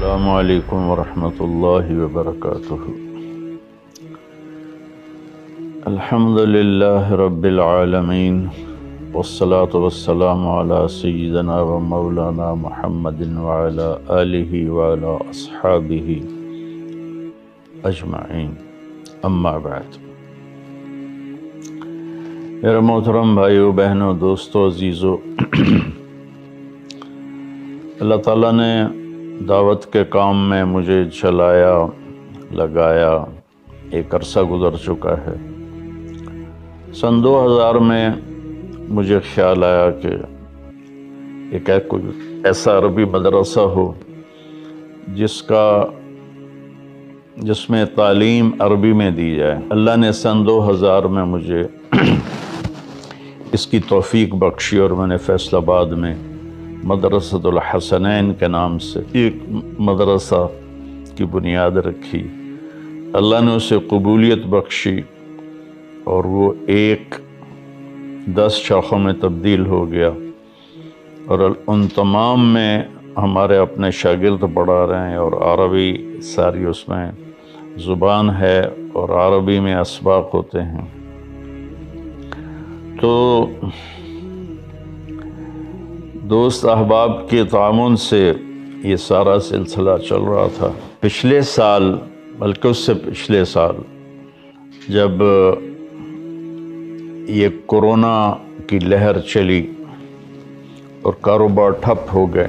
السلام علیکم ورحمۃ اللہ وبرکاتہ۔ الحمد للہ رب العالمین والصلاة والسلام علی سیدنا و مولانا محمد وعلی آلہ وعلی اصحابہ اجمعین، اما بعد۔ میرے محترم بھائیو، بہنوں، دوستو، عزیزو، اللہ تعالیٰ نے دعوت کے کام میں مجھے چلایا، لگایا، ایک عرصہ گزر چکا ہے۔ سن 2000 میں مجھے خیال آیا کہ ایک کوئی ایسا عربی مدرسہ ہو جس میں تعلیم عربی میں دی جائے۔ اللہ نے سن 2000 میں مجھے اس کی توفیق بخشی اور میں نے فیصل آباد میں مدرسۃ الحسنین کے نام سے ایک مدرسہ کی بنیاد رکھی۔ اللہ نے اسے قبولیت بخشی اور وہ 10 شاخوں میں تبدیل ہو گیا، اور ان تمام میں ہمارے اپنے شاگرد پڑھا رہے ہیں، اور عربی ساری اس میں زبان ہے اور عربی میں اسباق ہوتے ہیں۔ تو دوست احباب کے تعاون سے یہ سارا سلسلہ چل رہا تھا۔ پچھلے سال، بلکہ اس سے پچھلے سال، جب یہ کورونا کی لہر چلی اور کاروبار ٹھپ ہو گئے،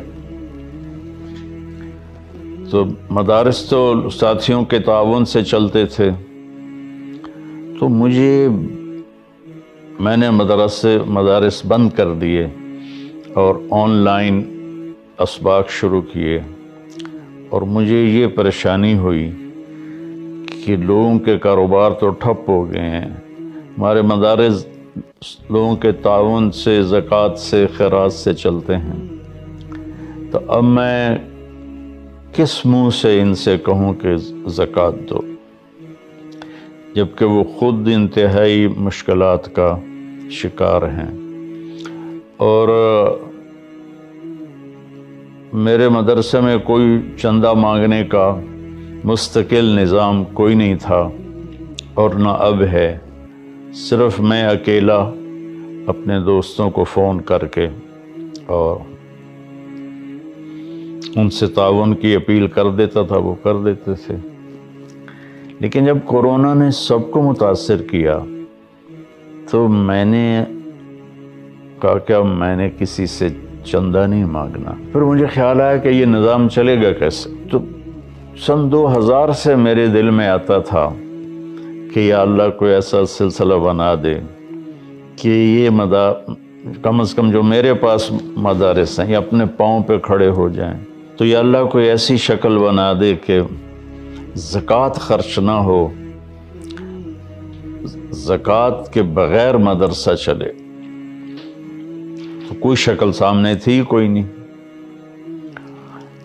تو مدارس تو ساتھیوں کے تعاون سے چلتے تھے، تو میں نے مدارس بند کر دیے اور آن لائن اسباق شروع کیے، اور مجھے یہ پریشانی ہوئی کہ لوگوں کے کاروبار تو ٹھپ ہو گئے ہیں، ہمارے مدارس لوگوں کے تعاون سے، زکوٰۃ سے، خیرات سے چلتے ہیں، تو اب میں کس منہ سے ان سے کہوں کہ زکوٰۃ دو، جبکہ وہ خود انتہائی مشکلات کا شکار ہیں، اور میرے مدرسے میں کوئی چندہ مانگنے کا مستقل نظام کوئی نہیں تھا، اور نہ اب ہے۔ صرف میں اکیلا اپنے دوستوں کو فون کر کے اور ان سے تعاون کی اپیل کر دیتا تھا، وہ کر دیتے تھے۔ لیکن جب کورونا نے سب کو متاثر کیا تو میں نے کہا کہ اب میں نے کسی سے چندہ نہیں مانگنا۔ پھر مجھے خیال آیا کہ یہ نظام چلے گا کیسے؟ تو سن 2000 سے میرے دل میں آتا تھا کہ یا اللہ کوئی ایسا سلسلہ بنا دے کہ یہ کم از کم جو میرے پاس مدارس ہیں یہ اپنے پاؤں پہ کھڑے ہو جائیں، تو یا اللہ کوئی ایسی شکل بنا دے کہ زکوٰۃ خرچ نہ ہو، زکوٰۃ کے بغیر مدرسہ چلے۔ تو کوئی شکل سامنے تھی کوئی نہیں۔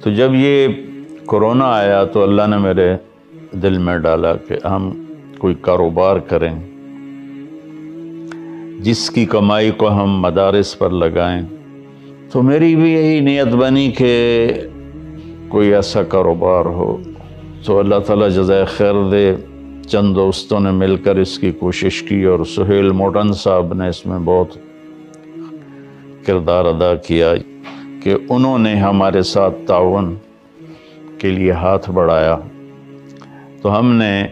تو جب یہ کورونا آیا تو اللہ نے میرے دل میں ڈالا کہ ہم کوئی کاروبار کریں جس کی کمائی کو ہم مدارس پر لگائیں۔ تو میری بھی یہی نیت بنی کہ کوئی ایسا کاروبار ہو، تو اللہ تعالیٰ جزائے خیر دے، چند دوستوں نے مل کر اس کی کوشش کی، اور سہیل موٹن صاحب نے اس میں بہت کردار ادا کیا کہ انہوں نے ہمارے ساتھ تعاون کے لیے ہاتھ بڑھایا۔ تو ہم نے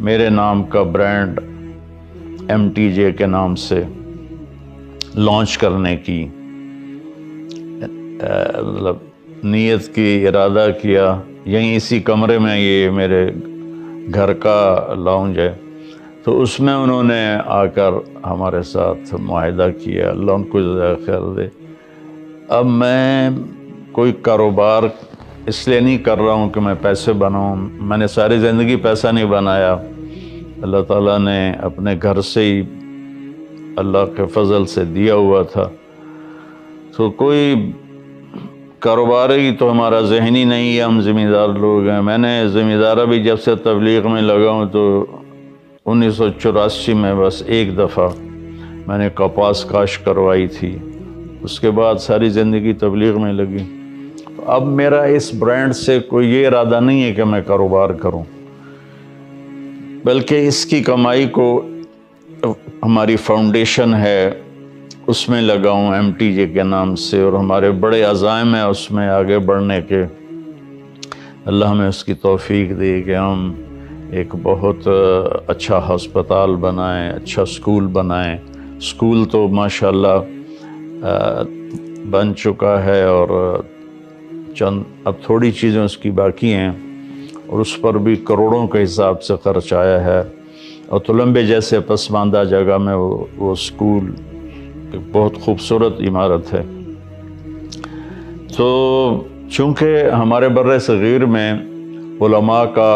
میرے نام کا برانڈ MTJ کے نام سے لانچ کرنے کی نیت کی، ارادہ کیا۔ یہیں اسی کمرے میں، یہ میرے گھر کا لاؤنج ہے، تو اس میں انہوں نے آ کر ہمارے ساتھ معاہدہ کیا، اللہ ان کو جزائے خیر دے۔ اب میں کوئی کاروبار اس لیے نہیں کر رہا ہوں کہ میں پیسے بناؤں، میں نے ساری زندگی پیسہ نہیں بنایا، اللہ تعالیٰ نے اپنے گھر سے ہی اللہ کے فضل سے دیا ہوا تھا۔ تو کوئی کاروباری تو ہمارا ذہنی نہیں ہے، ہم ذمہ دار لوگ ہیں۔ میں نے ذمہ دارہ بھی جب سے تبلیغ میں لگا ہوں تو 1984 میں بس ایک دفعہ میں نے کپاس کاشت کروائی تھی، اس کے بعد ساری زندگی تبلیغ میں لگی، اب میرا اس برانڈ سے کوئی یہ ارادہ نہیں ہے کہ میں کاروبار کروں، بلکہ اس کی کمائی کو ہماری فاؤنڈیشن ہے اس میں لگاؤں MTJ کے نام سے، اور ہمارے بڑے عزائم ہیں اس میں آگے بڑھنے کے۔ اللہ ہمیں اس کی توفیق دے کہ ہم ایک بہت اچھا ہسپتال بنائیں، اچھا سکول بنائیں۔ سکول تو ماشاءاللہ بن چکا ہے، اور اب تھوڑی چیزیں اس کی باقی ہیں، اور اس پر بھی کروڑوں کے حساب سے خرچ آیا ہے۔ اور تولمبے جیسے پسماندہ جگہ میں وہ سکول ایک بہت خوبصورت عمارت ہے۔ تو چونکہ ہمارے بر صغیر میں علماء کا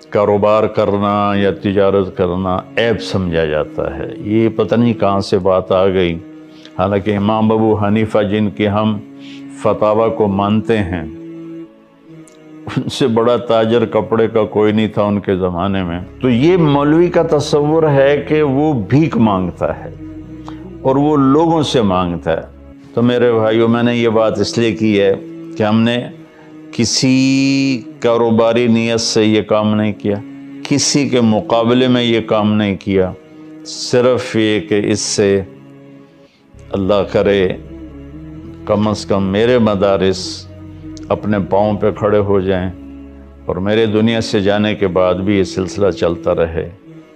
کاروبار کرنا یا تجارت کرنا عیب سمجھا جاتا ہے، یہ پتہ نہیں کہاں سے بات آ گئی، حالانکہ امام ابو حنیفہ جن کے ہم فتاویٰ کو مانتے ہیں، ان سے بڑا تاجر کپڑے کا کوئی نہیں تھا ان کے زمانے میں۔ تو یہ مولوی کا تصور ہے کہ وہ بھیک مانگتا ہے اور وہ لوگوں سے مانگتا ہے۔ تو میرے بھائیوں، میں نے یہ بات اس لیے کی ہے کہ ہم نے کسی کاروباری نیت سے یہ کام نہیں کیا، کسی کے مقابلے میں یہ کام نہیں کیا، صرف یہ کہ اس سے اللہ کرے کم از کم میرے مدارس اپنے پاؤں پہ کھڑے ہو جائیں، اور میرے دنیا سے جانے کے بعد بھی یہ سلسلہ چلتا رہے۔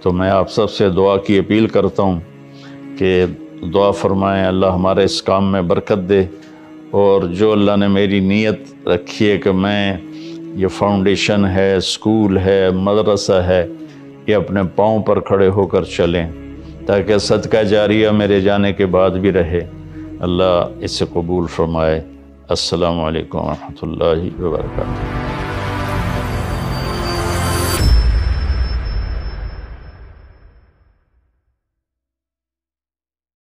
تو میں آپ سب سے دعا کی اپیل کرتا ہوں کہ دعا فرمائیں، اللہ ہمارے اس کام میں برکت دے، اور جو اللہ نے میری نیت رکھی ہے کہ میں یہ فاؤنڈیشن ہے، سکول ہے، مدرسہ ہے، یہ اپنے پاؤں پر کھڑے ہو کر چلیں، تاکہ صدقہ جاریہ میرے جانے کے بعد بھی رہے۔ اللہ اسے قبول فرمائے۔ السلام علیکم ورحمۃ اللہ وبرکاتہ۔